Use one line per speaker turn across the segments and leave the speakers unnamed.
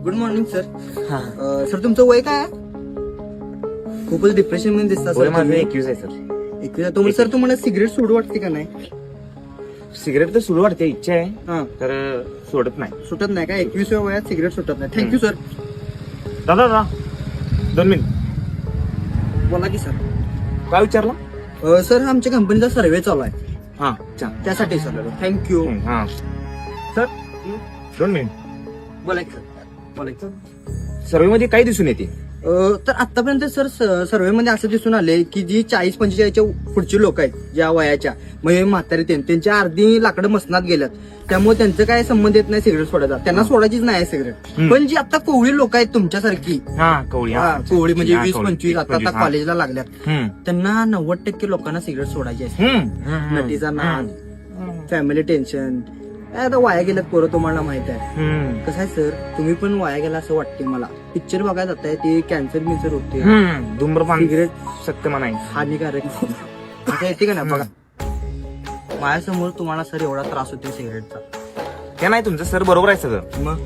Good morning sir.
हा
sir तुमचं वय काय आहे? खूपच डिप्रेशन मध्ये दिसता
वय
सर
माझं
तुम्ही.
21 आहे सर.
21. तुम्ही सर तुम्हाला सिगरेट सोडू वाटते का नाही?
सिगरेट तर सुरू वाटते, इच्छा आहे
हा
तर सोडत नाही.
सुटत नाही का? 21व्या वयात सिगरेट सुटत नाही. Thank you sir.
दादा 2 मिनिट.
बोला की सर.
काय विचारला?
सर आमच्या कंपनीचा सर्व्हे चालू आहे
हा छान.
त्यासाठी सर. थँक्यू.
हा सर 2 मिनिट.
बोला की सर. बोला की सर.
सर्वे मध्ये काय दिसून येते?
तर आतापर्यंत सर सर्व्हे मध्ये असं दिसून आले की जी 40-45च्या पुढची लोक आहेत ज्या वयाच्या म्हणजे म्हातारी त्यांच्या अर्धी लाकडं मसनात गेल्यात, त्यामुळे त्यांचं काय संबंध येत नाही सिगरेट सोडायचा. त्यांना सोडायचीच नाही सिगरेट. पण जी आता कोवळी लोक आहेत तुमच्यासारखी,
हा कवळी.
कोवळी म्हणजे 20-25 आता कॉलेजला लागल्यात,
हम्म.
त्यांना 90% लोकांना सिगरेट सोडायची असते. नटीचा नाद, फॅमिली टेन्शन, आता वाया गेल्यात पोरं तुम्हाला माहित आहे. कसं आहे सर, तुम्ही पण वाया गेला असं वाटते मला. पिक्चर बघायला जाताय ते कॅन्सर बिन्सर होते,
धूम्रपान
सिगरेट
सत्य म्हणाय.
हानिकारक आता येते का ना बघा. माझ्यासमोर तुम्हाला सर एवढा त्रास होते सिगरेटचा.
ते नाही, तुमचं सर बरोबर आहे सगळं.
मग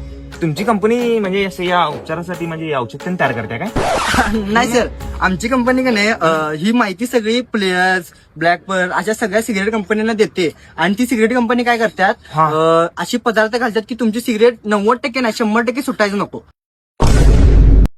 तुमची कंपनी म्हणजे असं या उपचारासाठी म्हणजे औषध पण तयार करते काय?
नाही सर, आमची कंपनी का नाही ही माहिती सगळी प्लेयर्स, ब्लॅक पर्ल अशा सगळ्या सिगरेट कंपन्यांना देते. आणि ती सिगरेट कंपनी काय करतात, अशी पदार्थ घालतात की तुमची सिगरेट 90% नाही 100% सुटायचं नको.